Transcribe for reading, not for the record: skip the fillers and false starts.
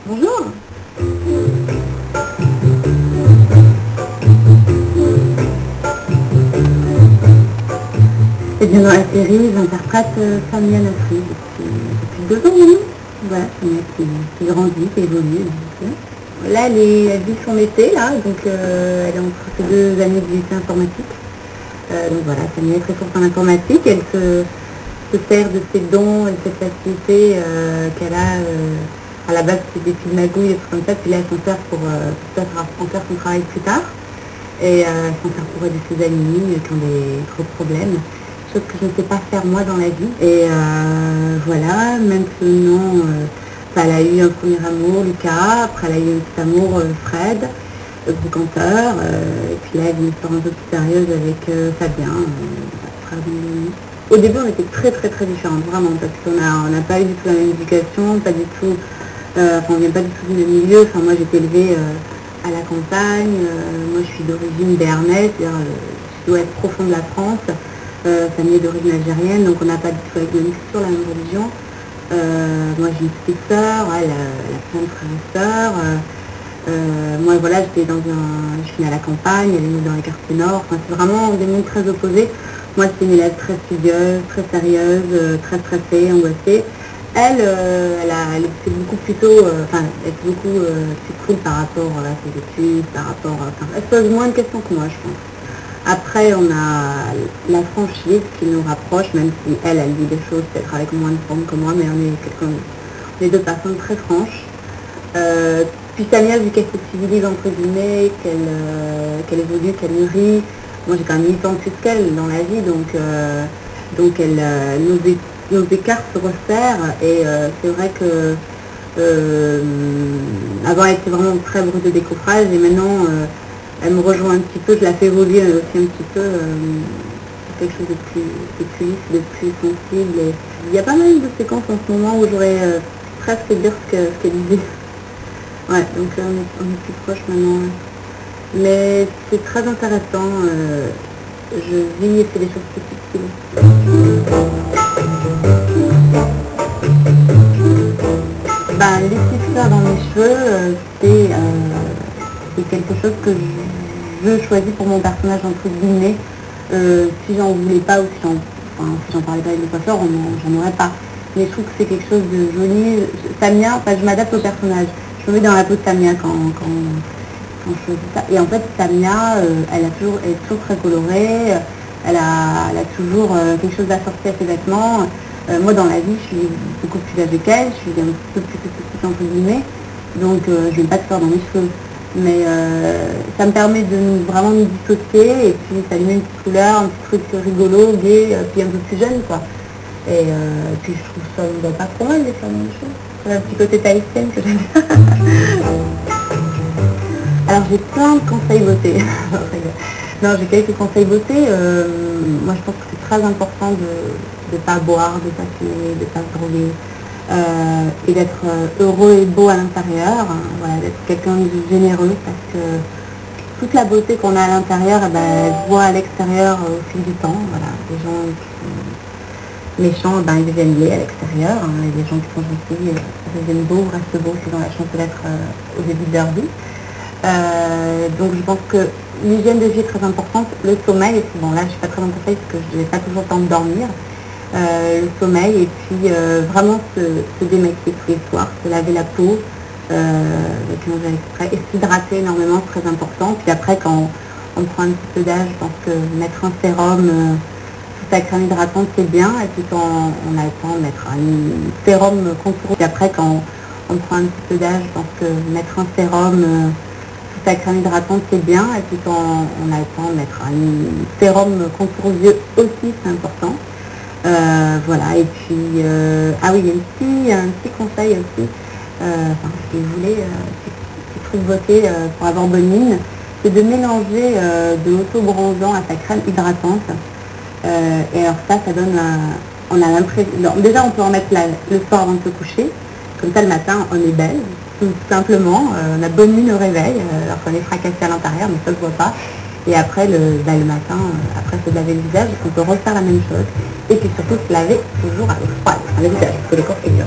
Bonjour. Et bien dans la série, j'interprète Samia Nasri depuis 2 ans maintenant. Voilà, Samia qui grandit, qui évolue. Là, elle vit son été, là, donc elle est entre ses 2 années de lycée informatique. Donc voilà, Samia est très forte en informatique, elle se sert de ses dons et de cette facilité qu'elle a. À la base, c'est des petites magouilles, des trucs comme ça, puis là, elle s'en sert pour en faire son travail plus tard. Et elle s'en sert pour aider ses amis qui ont des gros problèmes. Chose que je ne sais pas faire moi dans la vie. Et voilà, maintenant, elle a eu un premier amour, Lucas, après elle a eu un petit amour, Fred, le brocanteur, et puis là, elle a une histoire un peu plus sérieuse avec Fabien, frère de mon ami. Au début, on était très très très différentes, vraiment, parce qu'on n'a pas eu du tout la même éducation, pas du tout, on vient pas du tout du même milieu. Enfin, moi, j'ai été élevée à la campagne, moi je suis d'origine béarnaise, c'est-à-dire du sud-ouest profond de la France, famille est d'origine algérienne, donc on n'a pas du tout avec la même culture, la même religion. Moi j'ai une petite sœur, elle a plein de frères et sœurs. Moi voilà, je suis née à la campagne, elle est née dans les quartiers nord, enfin, c'est vraiment des mondes très opposés. Moi c'était une élève très studieuse, très sérieuse, très stressée, angoissée. Elle c'est beaucoup plutôt, elle est beaucoup plus cool par rapport à ses études, elle se pose moins de questions que moi, je pense. Après, on a la franchise qui nous rapproche, même si elle dit des choses peut-être avec moins de forme que moi, mais on est 2 personnes très franches. Puis Samia, vu qu'elle se civilise entre guillemets, qu'elle évolue, qu'elle mûrit, moi j'ai quand même 8 ans de plus qu'elle dans la vie, donc nos écarts se resserrent et c'est vrai que avant elle était vraiment très brute de décoffrage et maintenant elle me rejoint un petit peu, je la fais évoluer aussi un petit peu quelque chose de plus lisse, de plus sensible. Et il y a pas mal de séquences en ce moment où j'aurais presque dire ce qu'elle disait. Ouais, donc on est plus proches maintenant. Mais c'est très intéressant. Je vis et fais des choses plus subtiles. Les fleurs dans mes cheveux, c'est quelque chose que je choisis pour mon personnage entre guillemets. Si j'en voulais pas ou si j'en parlais pas avec le coiffeur, j'en aurais pas. Mais je trouve que c'est quelque chose de joli. Samia, je m'adapte au personnage. Je me mets dans la peau de Samia quand je choisis ça. Et en fait, Samia, elle est toujours très colorée. Elle a toujours quelque chose d'assorti à ses vêtements. Moi, dans la vie, je suis beaucoup plus âgée qu'elle. Je suis un peu plus petite entre guillemets. Donc, je n'ai pas de fleurs dans mes cheveux. Mais ça me permet de vraiment nous dissocier et puis s'allumer une petite couleur, un petit truc rigolo, gai, puis un peu plus jeune, quoi. Et puis je trouve ça ne va pas trop mal les fleurs dans les cheveux. C'est un petit côté tahitienne que j'aime bien. Alors j'ai plein de conseils beauté. Non, j'ai quelques conseils beauté. Moi je pense que c'est très important de ne pas boire, de ne pas fumer, de ne pas se droguer. Et d'être heureux et beau à l'intérieur, hein, voilà, d'être quelqu'un de généreux parce que toute la beauté qu'on a à l'intérieur, elle se voit à l'extérieur au fil du temps. Voilà. Les gens qui sont méchants, ils deviennent laids à l'extérieur, hein, et les gens qui sont gentils deviennent beaux, restent beaux, ils ont la chance d'être au début de leur vie. Donc je pense que l'hygiène de vie est très importante, le sommeil, bon là je suis pas très en conseil parce que je n'ai pas toujours le temps de dormir. Le sommeil et puis vraiment se démaquiller tous les soirs, se laver la peau avec un gel exprès et s'hydrater énormément, c'est très important. Puis après quand on prend un petit peu d'âge, je pense que mettre un sérum sous sa crème hydratante c'est bien, et puis quand on a le temps de mettre un sérum contour. Puis après quand on prend un petit peu d'âge, je pense que mettre un sérum sous sa crème hydratante c'est bien, et puis quand on a le temps de mettre un sérum contour aux yeux aussi c'est important. Voilà, et puis il y a un petit conseil aussi, si vous voulez, petit truc beauté pour avoir bonne mine, c'est de mélanger de l'auto-bronzant à sa crème hydratante. Et alors ça donne on a l'impression, déjà on peut en mettre le soir avant de se coucher, comme ça le matin on est belle, tout simplement, on a bonne mine au réveil, alors qu'on est fracassé à l'intérieur, mais ça ne se voit pas. Et après, le matin, après se laver le visage, on peut refaire la même chose. Et puis surtout se laver toujours à l'eau froide, le visage, parce que le corps est dur.